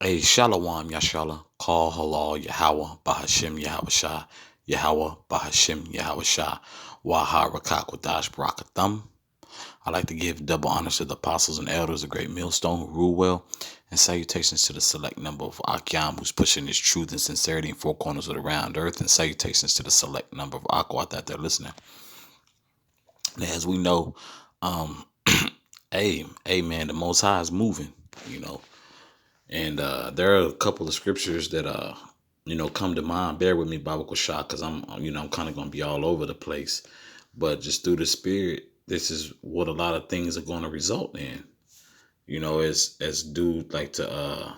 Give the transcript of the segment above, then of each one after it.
Hey, Shalom, Yashala, Call Halal, Yahweh, Bahashim, Yahweh Shah, Yahweh, Bahashim, Yahweh Shah, Waha, Rakakwadash, Barakathum. I'd like to give double honors to the apostles and elders, the great millstone who rule well, and salutations to the select number of Akyam who's pushing his truth and sincerity in four corners of the round earth, and salutations to the select number of Akwat that they're listening. And as we know, um, hey man, the Most High is moving, you know. And there are a couple of scriptures that come to mind. Bear with me, Baba Shah, because I'm kind of gonna be all over the place. But just through the spirit, this is what a lot of things are going to result in. As dude like to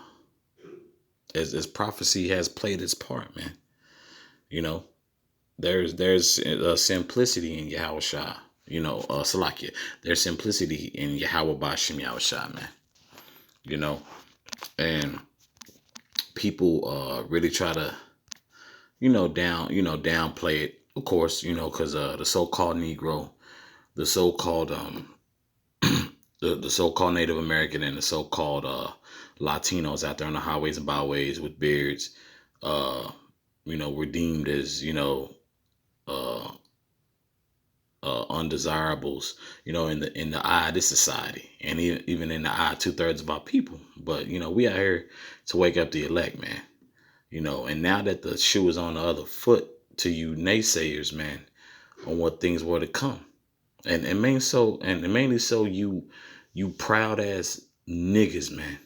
as prophecy has played its part, man. You know, there's a simplicity in Yahweh Shah. Salakia. There's simplicity in Yahweh Bashim Yahweh Shah, man. You know, and people really try to downplay it, of course, because the so-called Negro, the so-called the so-called Native American, and the so-called Latinos out there on the highways and byways with beards, uh, were deemed as uh, undesirables, in the eye of this society, and even in the eye of 2/3 of our people. But we out here to wake up the elect, man. And now that the shoe is on the other foot to you naysayers, man, on what things were to come. And mainly so you proud ass niggas, man.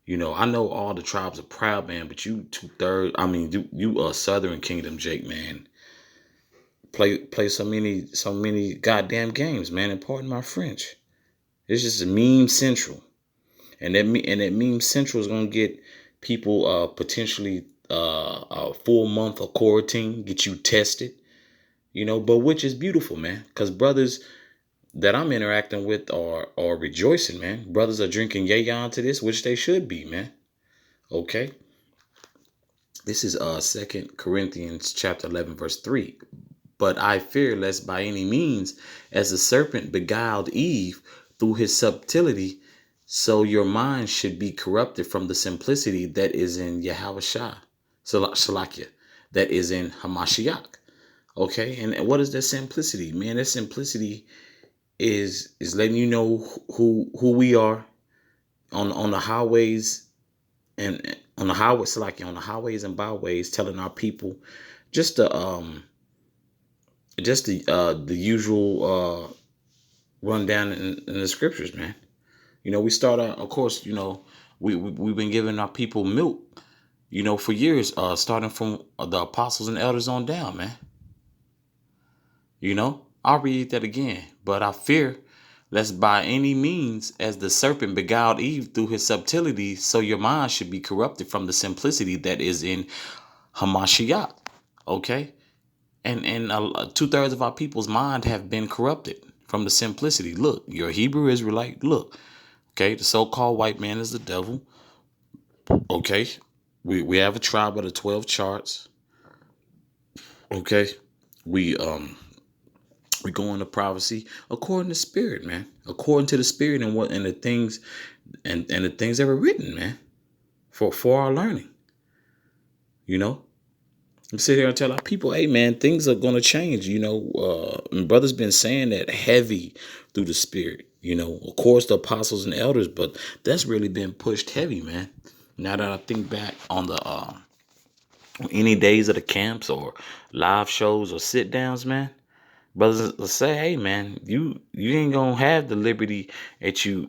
I know all the tribes are proud, man, but you 2/3, I mean you Southern Kingdom, Jake, man. Play so many goddamn games, man, and pardon my French. It's just a meme central. And that meme central is gonna get people potentially a full month of quarantine, get you tested, but which is beautiful, man, because brothers that I'm interacting with are rejoicing, man. Brothers are drinking yayan to this, which they should be, man. Okay, this is Second Corinthians chapter 11 verse 3. But I fear lest by any means, as the serpent beguiled Eve through his subtlety, so your mind should be corrupted from the simplicity that is in Yahweh Shah, Shalakia, that is in Hamashiach. Okay, and what is that simplicity, man? That simplicity is letting you know who we are on the highways and on the highways, Shalakia, on the highways and byways, telling our people just the usual rundown in the scriptures, man. We start out, of course, we've been giving our people milk, for years, starting from the apostles and elders on down, man. I'll read that again. But I fear lest by any means, as the serpent beguiled Eve through his subtlety, so your mind should be corrupted from the simplicity that is in Hamashiach. Okay? And 2/3 of our people's mind have been corrupted from the simplicity. Look, you're a Hebrew Israelite. Look, okay, the so-called white man is the devil. Okay, we have a tribe of the 12 charts. Okay, we we go into prophecy according to spirit, man. According to the spirit and the things and the things that were written, man, for our learning. We sit here and tell our people, hey, man, things are going to change. And brothers been saying that heavy through the spirit, of course, the apostles and elders, but that's really been pushed heavy, man. Now that I think back on the any days of the camps or live shows or sit downs, man, brothers will say, hey, man, you ain't going to have the liberty that you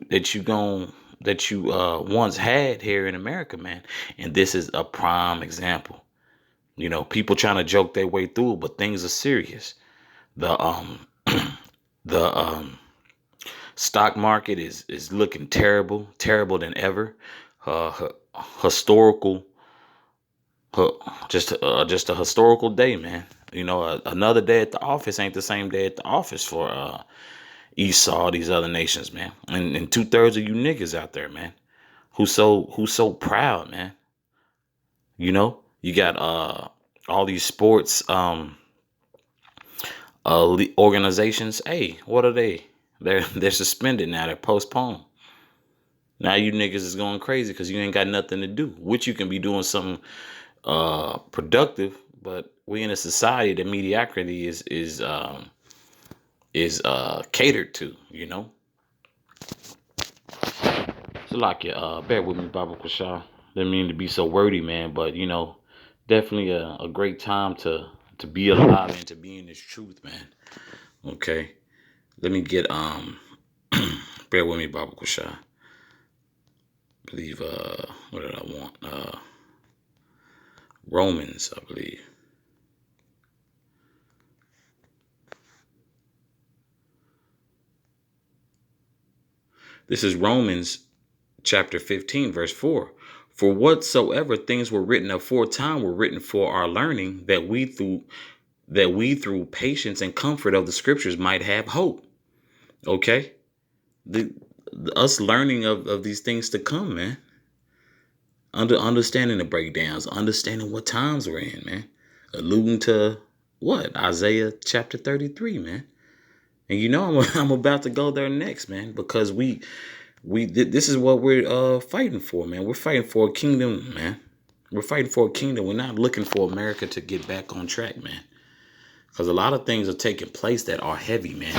once had here in America, man. And this is a prime example. People trying to joke their way through it, but things are serious. The the stock market is looking terrible than ever. Historical, just a historical day, man. Another day at the office ain't the same day at the office for Esau, these other nations, man. And 2/3 of you niggas out there, man, who's so proud, man. You got all these sports organizations. Hey, what are they? They're suspended now. They're postponed. Now you niggas is going crazy because you ain't got nothing to do, which you can be doing something productive. But we in a society that mediocrity is catered to, you know. So like bear with me, Baba Kusha. Didn't mean to be so wordy, man, but you know, definitely a great time to be alive and to be in this truth, man. Okay. Let me get bear with me, Baba Kusha. Believe what did I want? Romans, I believe. This is Romans chapter 15, verse 4. For whatsoever things were written aforetime were written for our learning, that we through patience and comfort of the scriptures might have hope. Okay? The, us learning of these things to come, man. Understanding the breakdowns, understanding what times we're in, man. Alluding to what? Isaiah chapter 33, man. And you know I'm about to go there next, man, because this is what we're fighting for, man. We're fighting for a kingdom, man. We're fighting for a kingdom. We're not looking for America to get back on track, man. Because a lot of things are taking place that are heavy, man.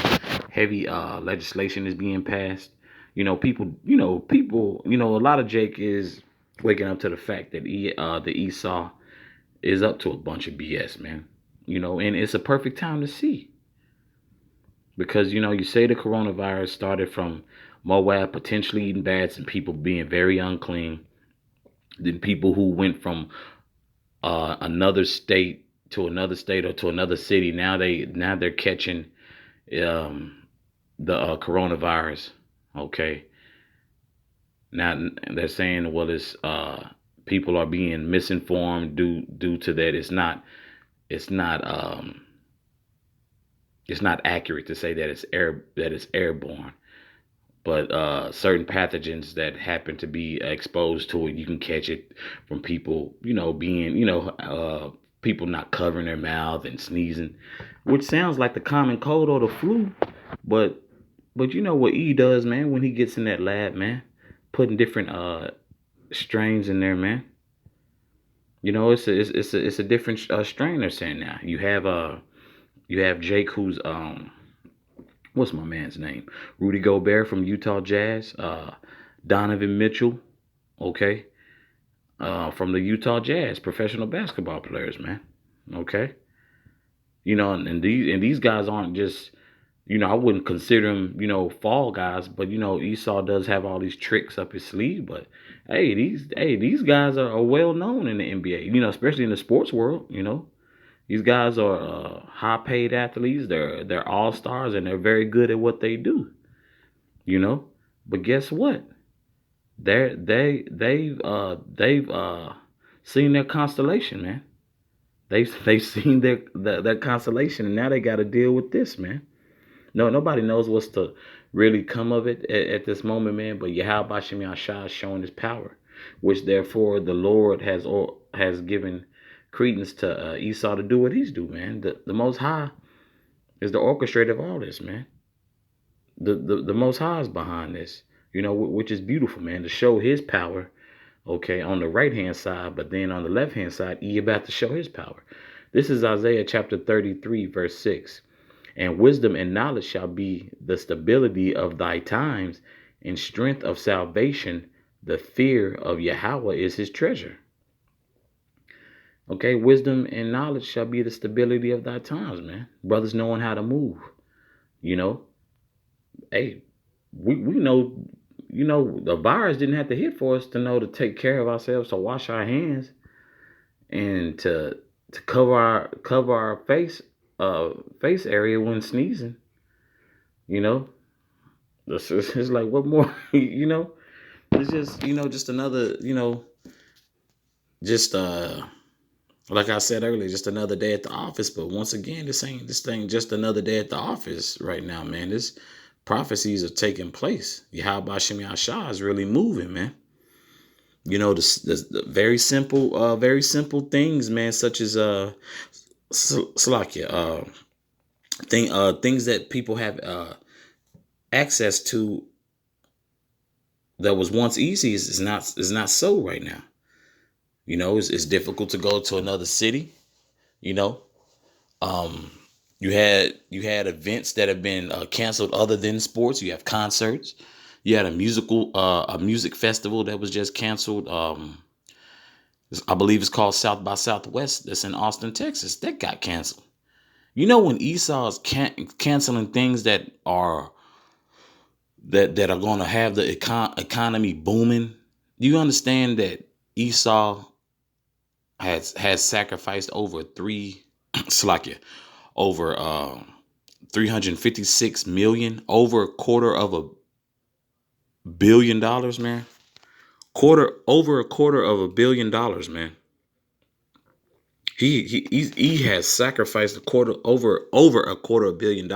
Heavy legislation is being passed. A lot of Jake is waking up to the fact that the Esau is up to a bunch of BS, man. And it's a perfect time to see. Because, you say the coronavirus started from Moab potentially eating bats and people being very unclean. Then people who went from another state to another state or to another city, now they're catching the coronavirus. Okay. Now they're saying, well, it's people are being misinformed due to that. It's not it's not accurate to say that it's airborne. But certain pathogens that happen to be exposed to it, you can catch it from people, being, people not covering their mouth and sneezing, which sounds like the common cold or the flu. But you know what E does, man, when he gets in that lab, man, putting different strains in there, man. It's a different strain they're saying now. You have Jake, who's what's my man's name? Rudy Gobert from Utah Jazz. Donovan Mitchell, okay, from the Utah Jazz, professional basketball players, man. Okay, and these guys aren't just, I wouldn't consider them, fall guys, but Esau does have all these tricks up his sleeve. But these guys are well known in the NBA, especially in the sports world. These guys are high paid athletes. They're all stars and they're very good at what they do. You know, but guess what? They've seen their constellation, man. They've seen their constellation, and now they got to deal with this, man. No, nobody knows what's to really come of it at this moment, man. But Yahweh Shem Yahshua is showing his power, which therefore the Lord has given credence to Esau to do what he's do, man. The Most High is the orchestrator of all this, man. The Most High is behind this, which is beautiful, man, to show his power, okay, on the right hand side, but then on the left hand side, he about to show his power. This is Isaiah chapter 33, verse 6. And wisdom and knowledge shall be the stability of thy times, and strength of salvation. The fear of Yahweh is his treasure. Okay, wisdom and knowledge shall be the stability of thy times, man. Brothers knowing how to move, you know. Hey, we know, the virus didn't have to hit for us to know to take care of ourselves, to wash our hands, and to cover our face area when sneezing. You know, it's like what more? It's just just another just like I said earlier, just another day at the office. But once again, this thing just another day at the office right now, man. This prophecies are taking place. Yahweh Shem Yahshua is really moving, man. The very simple things, man, such as Salakia, things that people have access to that was once easy is not so right now. It's difficult to go to another city. You know, um, you had events that have been canceled other than sports. You have concerts. You had a music festival that was just canceled. I believe it's called South by Southwest. That's in Austin, Texas. That got canceled. When Esau is canceling things that are going to have the economy booming, you understand that Esau has sacrificed over Slakia, over 356 million, over $250 million, man. Over $250 million, man. He has sacrificed over $250 million,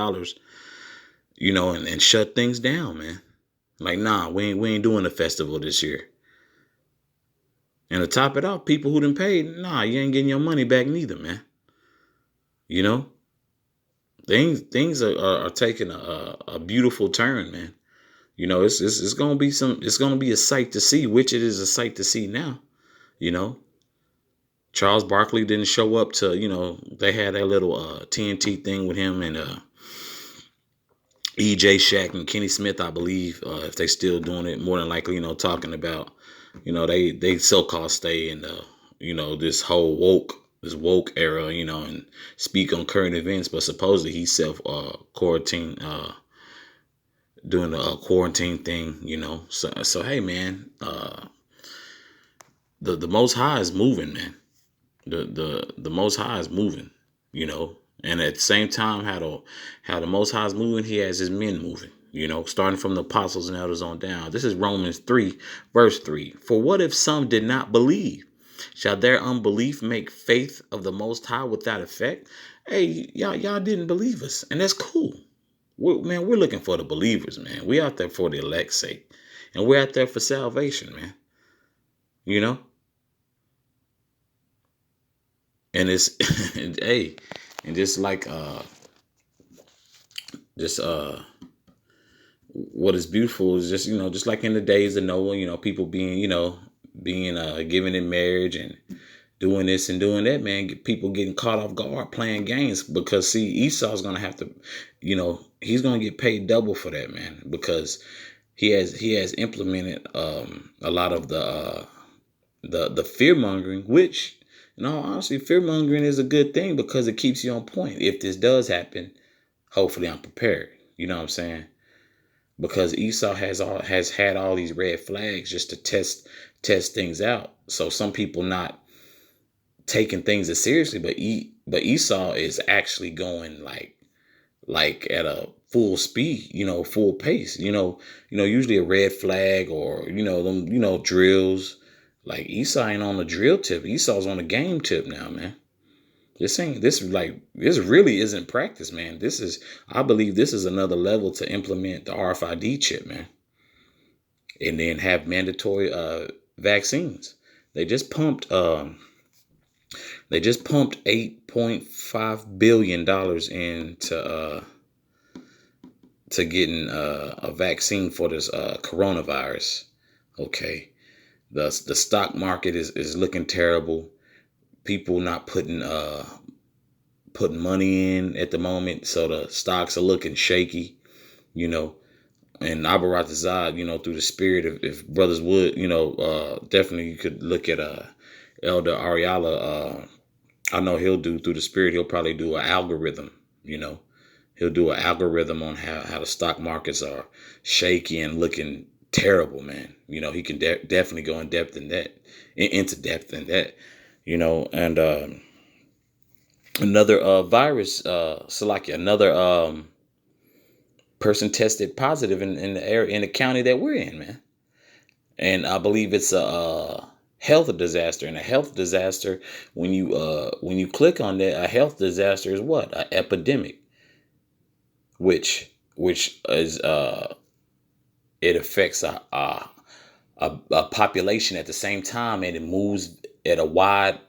and shut things down, man. Like, nah, we ain't doing a festival this year. And to top it off, people who done paid, nah, you ain't getting your money back neither, man. You know, things are taking a beautiful turn, man. It's gonna be a sight to see, which it is a sight to see now. You know, Charles Barkley didn't show up to, they had that little TNT thing with him and EJ Shaq and Kenny Smith, I believe, if they still doing it, more than likely, talking about, they so-called stay in the, this whole woke era, and speak on current events, but supposedly he self quarantine, doing the quarantine thing, So hey, man, the Most High is moving, man. The Most High is moving, and at the same time, how the Most High is moving, he has his men moving, starting from the apostles and elders on down. This is Romans 3, verse 3. For what if some did not believe? Shall their unbelief make faith of the Most High without effect? Hey, y'all didn't believe us, and that's cool. We're looking for the believers, man. We out there for the elect's sake, and we're out there for salvation, man. You know. And it's hey, and just like just what is beautiful is just just like in the days of Noah, people being being given in marriage and doing this and doing that, man. People getting caught off guard playing games, because see, Esau's gonna have to, he's gonna get paid double for that, man, because he has implemented a lot of the fear mongering, which, honestly, fear mongering is a good thing because it keeps you on point. If this does happen, hopefully I'm prepared. You know what I'm saying? Because Esau has had all these red flags just to test things out. So some people not taking things as seriously, but Esau is actually going like at a full speed, full pace. Usually a red flag or them drills. Like, Esau ain't on the drill tip. Esau's on the game tip now, man. This really isn't practice, man. I believe this is another level to implement the RFID chip, man. And then have mandatory vaccines. They just pumped $8.5 billion into to getting a vaccine for this coronavirus. Okay. The stock market is looking terrible. People not putting money in at the moment, so the stocks are looking shaky, And Abaratazad, through the spirit, if brothers would, definitely you could look at Elder Ariala. I know he'll do, through the spirit, he'll probably do an algorithm, He'll do an algorithm on how the stock markets are shaky and looking terrible, man. He can definitely go into depth in that, and another virus, Salakia, another person tested positive in the area, in the county that we're in, man. And I believe it's a health disaster. And a health disaster, when you click on that, a health disaster is what? An epidemic, which is it affects a population at the same time, and it moves at a wide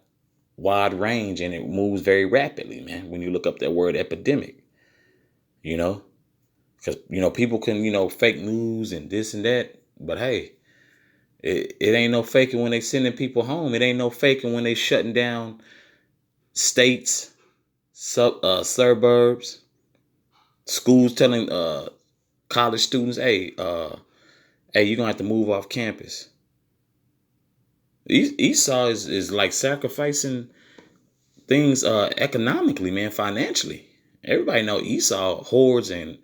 range, and it moves very rapidly, man. When you look up that word epidemic, because people can fake news and this and that, but hey, It ain't no faking when they sending people home. It ain't no faking when they shutting down states, suburbs, schools telling college students, hey, you're gonna have to move off campus. Esau is like sacrificing things economically, man, financially. Everybody know Esau hoards and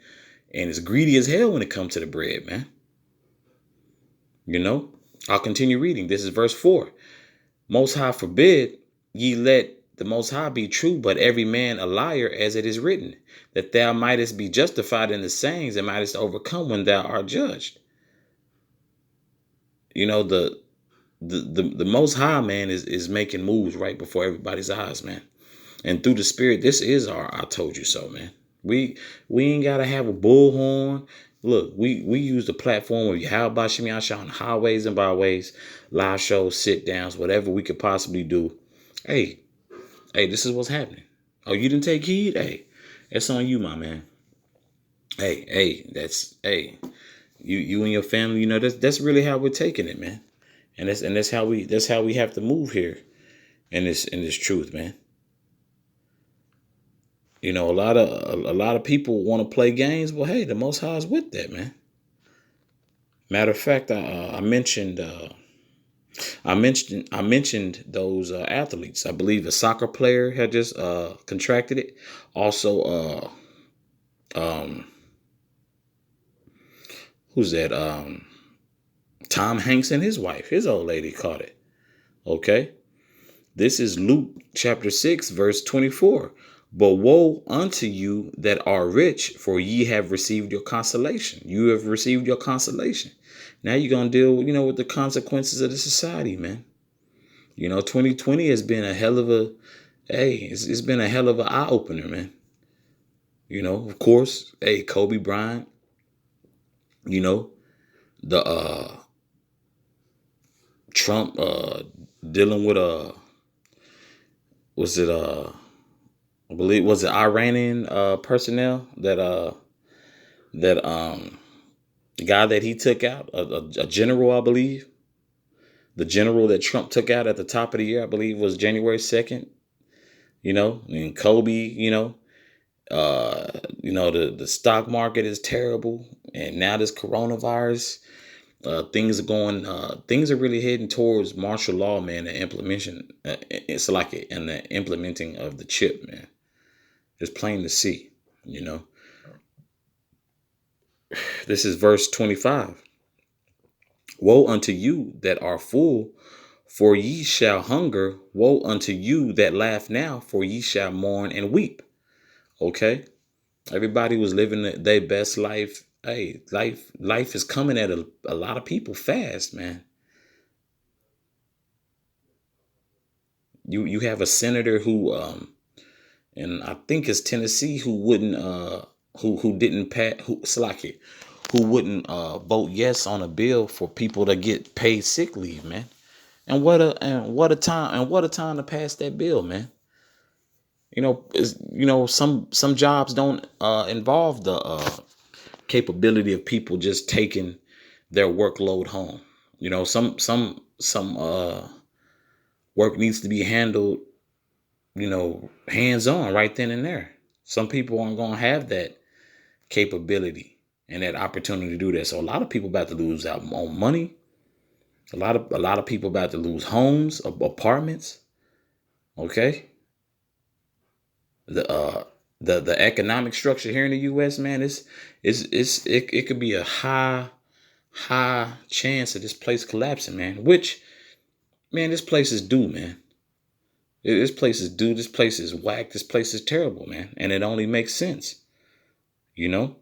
is greedy as hell when it comes to the bread, man. You know? I'll continue reading. This is verse 4. Most High forbid ye let the Most High be true, but every man a liar, as it is written, that thou mightest be justified in the sayings and mightest overcome when thou art judged. You know, the Most High, man, is making moves right before everybody's eyes, man. And through the Spirit, this is our I told you so, man. We ain't gotta have a bullhorn. Look, we use the platform of Yahweh Shem Yahshua on highways and byways, live shows, sit downs, whatever we could possibly do. Hey, this is what's happening. Oh, you didn't take heed? Hey, that's on you, my man. Hey, you and your family, you know, that's really how we're taking it, man. And that's how we have to move here in this truth, man. You know, a lot of people want to play games, but hey, the Most High is with that, man. Matter of fact, I mentioned those athletes. I believe a soccer player had just contracted it. Also, who's that? Tom Hanks and his wife, his old lady, caught it. Okay, this is Luke chapter 6, verse 24. But woe unto you that are rich, for ye have received your consolation. You have received your consolation. Now you're going to deal, you know, with the consequences of the society, man. You know, 2020 has been a hell of a, it's been a hell of an eye opener, man. You know, of course, Kobe Bryant, you know, the Trump dealing with was it I believe was it Iranian personnel that guy that he took out, a general, I believe. The general that Trump took out at the top of the year, I believe, was January 2nd. You know, and Kobe, the stock market is terrible. And now this coronavirus, things are really heading towards martial law, man, and implementation. It's like it, and the implementing of the chip, man. It's plain to see, you know. This is verse 25. Woe unto you that are full, for ye shall hunger. Woe unto you that laugh now, for ye shall mourn and weep. Okay? Everybody was living their best life. Hey, life is coming at a lot of people fast, man. You have a senator who and I think it's Tennessee who wouldn't who didn't pass who wouldn't vote yes on a bill for people to get paid sick leave, man. And what a time to pass that bill, man. Some jobs don't involve the capability of people just taking their workload home. You know, some work needs to be handled, hands on right then and there. Some people aren't going to have that capability and that opportunity to do that. So a lot of people about to lose out on money. A lot of people about to lose homes, apartments. Okay. The economic structure here in the US, man, it could be a high chance of this place collapsing, man. Which, man, this place is due, man. This place is due. This place is whack. This place is terrible, man. And it only makes sense, you know.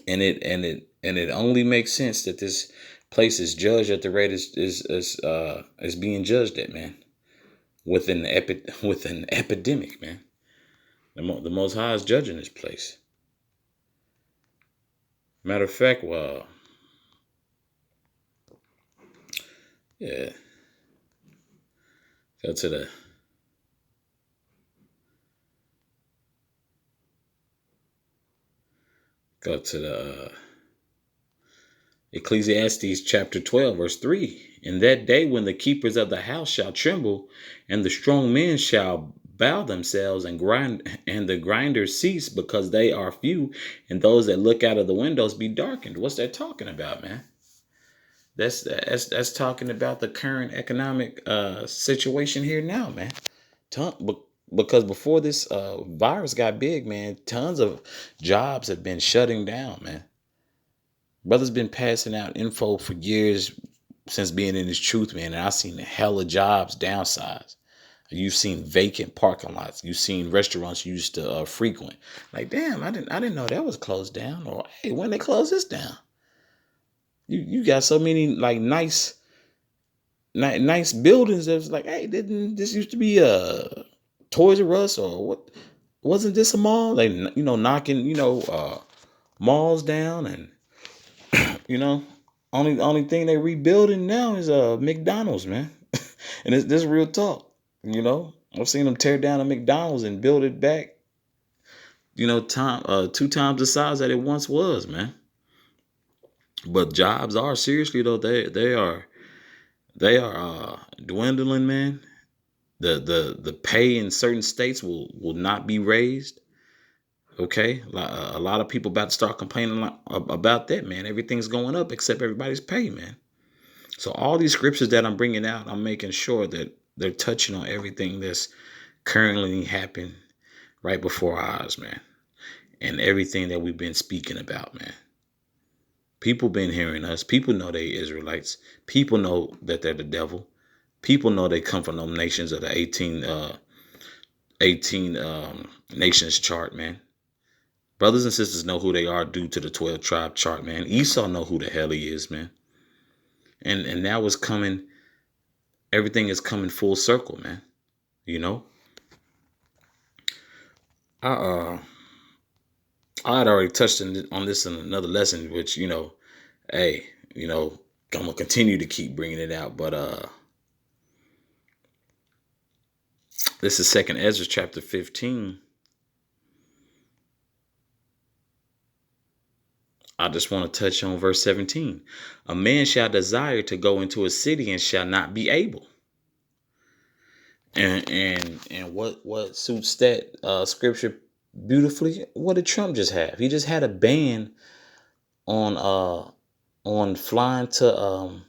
And it only makes sense that this place is judged at the rate is being judged at, man. With an epidemic, man. The Most High is judging this place. Matter of fact, well, yeah. Go to the Ecclesiastes chapter 12, verse 3. In that day when the keepers of the house shall tremble, and the strong men shall bow themselves, and the grinders cease, because they are few, and those that look out of the windows be darkened. What's that talking about, man? That's talking about the current economic situation here now, man. Because before this virus got big, man, tons of jobs have been shutting down, man. Brother's been passing out info for years since being in his truth, man, and I've seen hella jobs downsize. You've seen vacant parking lots. You've seen restaurants you used to frequent. Like, damn, I didn't know that was closed down. Or hey, when they close this down? You got so many like nice buildings that's like, hey, didn't this used to be a Toys R Us or what? Wasn't this a mall? They knocking malls down, and you know only thing they rebuilding now is McDonald's, man. And it's this real talk. I've seen them tear down a McDonald's and build it back. Two times the size that it once was, man. But jobs are seriously though they are dwindling, man. The pay in certain states will not be raised. Okay, a lot of people about to start complaining about that, man. Everything's going up except everybody's pay, man. So all these scriptures that I'm bringing out, I'm making sure that they're touching on everything that's currently happening right before our eyes, man, and everything that we've been speaking about, man. People been hearing us. People know they Israelites. People know that they're the devil. People know they come from them nations of the 18 nations chart, man. Brothers and sisters know who they are due to the 12 tribe chart, man. Esau know who the hell he is, man. And now it's coming. Everything is coming full circle, man. I I had already touched on this in another lesson, which hey, I'm gonna continue to keep bringing it out. But this is Second Ezra chapter 15. I just want to touch on verse 17. A man shall desire to go into a city and shall not be able. And what suits that scripture beautifully? What did Trump just have? He just had a ban on flying to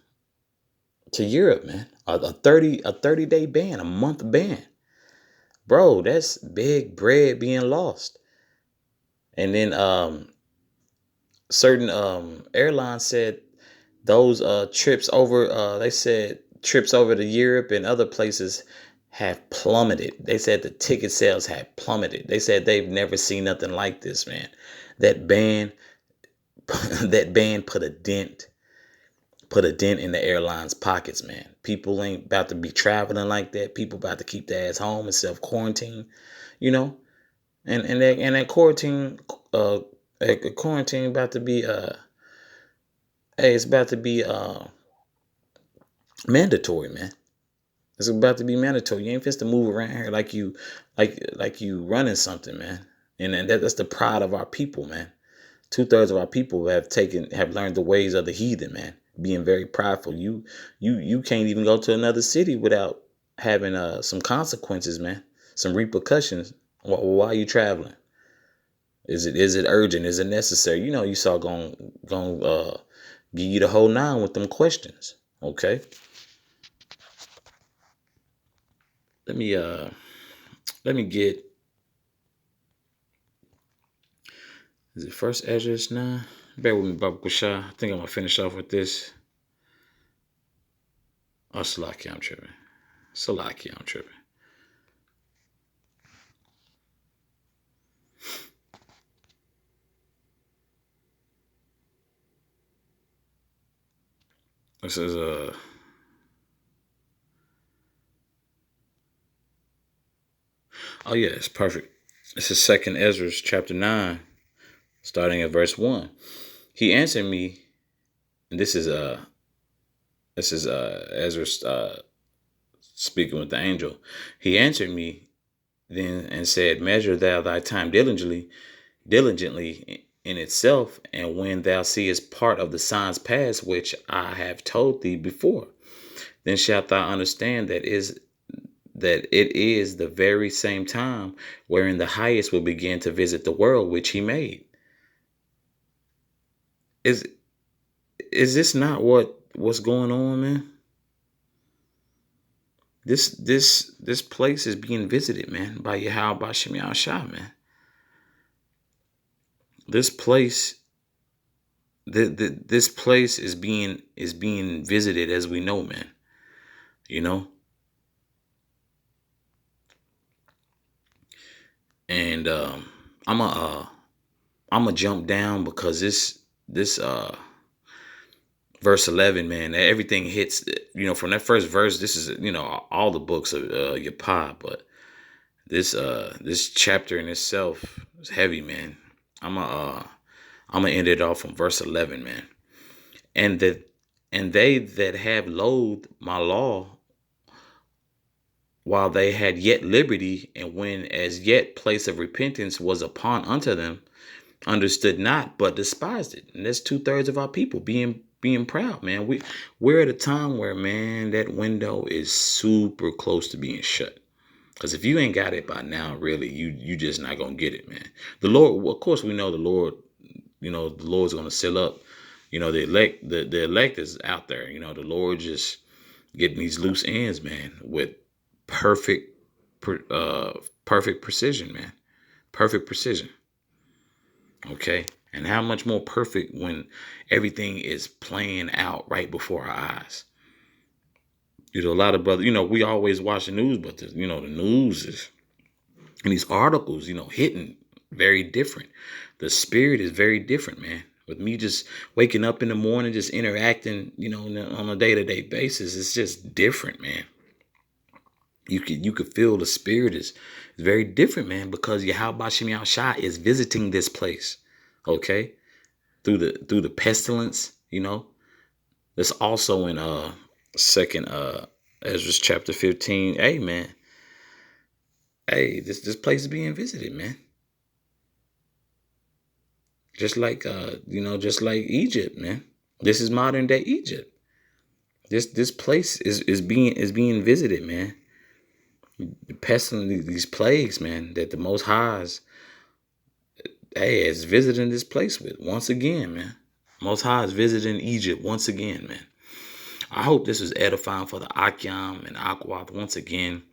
Europe, man. A 30-day ban, a month ban. Bro, that's big bread being lost. And then certain airlines said those trips over they said trips over to Europe and other places have plummeted. They said the ticket sales have plummeted. They said they've never seen nothing like this, man. That ban that ban put a dent in the airlines' pockets, man. People ain't about to be traveling like that. People about to keep their ass home and self quarantine, you know. And that quarantine about to be hey, it's about to be mandatory, man. It's about to be mandatory. You ain't supposed to move around here like you running something, man. And that's the pride of our people, man. 2/3 of our people have learned the ways of the heathen, man. Being very prideful. You can't even go to another city without having some consequences, man. Some repercussions while you traveling. Is it urgent? Is it necessary? You saw going give you the whole nine with them questions. Okay. Let me get, is it first Ezra 9? Bear with me, Baba Kushah. I think I'm gonna finish off with this. Oh, Salaki, I'm tripping. This is oh yeah, it's perfect. This is Second Ezra chapter 9, starting at verse 1. He answered me, and this is Ezra speaking with the angel. He answered me then and said, "Measure thou thy time diligently, in itself, and when thou seest part of the signs past which I have told thee before, then shalt thou understand that it is the very same time wherein the highest will begin to visit the world which he made. Is this not what's going on, man? This place is being visited, man, by Yahweh Bashem Yahshua, man. This place, this place is being visited, as we know, man. You know, and I'm a jump down because this verse 11, man, everything hits. You know, from that first verse, this is all the books of Yapa, but this chapter in itself is heavy, man. I'm gonna end it off from verse 11, man. And they that have loathed my law while they had yet liberty, and when as yet place of repentance was upon unto them, understood not, but despised it. And that's 2/3 of our people being proud, man. We're at a time where, man, that window is super close to being shut. Because if you ain't got it by now, really, you just not gonna get it, man. The Lord, well, of course, we know the Lord. The Lord's gonna seal up. The elect is out there. The Lord just getting these loose ends, man, with perfect, perfect precision, man. Perfect precision. Okay, and how much more perfect when everything is playing out right before our eyes. A lot of brothers, we always watch the news, but the news is, and these articles, hitting very different. The spirit is very different, man. With me just waking up in the morning, just interacting, on a day-to-day basis, it's just different, man. You could feel the spirit is very different, man, because Yahweh Bashem Yahushua is visiting this place, okay, through the pestilence, That's also in second Ezra chapter 15. Hey, man. Hey, this place is being visited, man. Just like just like Egypt, man. This is modern day Egypt. This place is being visited, man. The pestilence, these plagues, man, that the Most High's is visiting this place with once again, man. Most High is visiting Egypt once again, man. I hope this was edifying for the Akyam and Akwath once again.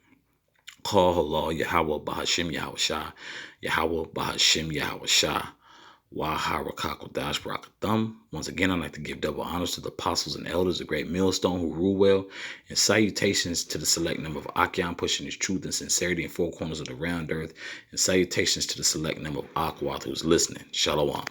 Call Allah Yahweh Bahashim Yahushah, Yahweh Bahashim Yahushah, Waharakakodash Barakathum. Once again, I'd like to give double honors to the apostles and elders, the great millstone who rule well, and salutations to the select number of Akyam pushing his truth and sincerity in four corners of the round earth, and salutations to the select number of Akwath who's listening. Shalom.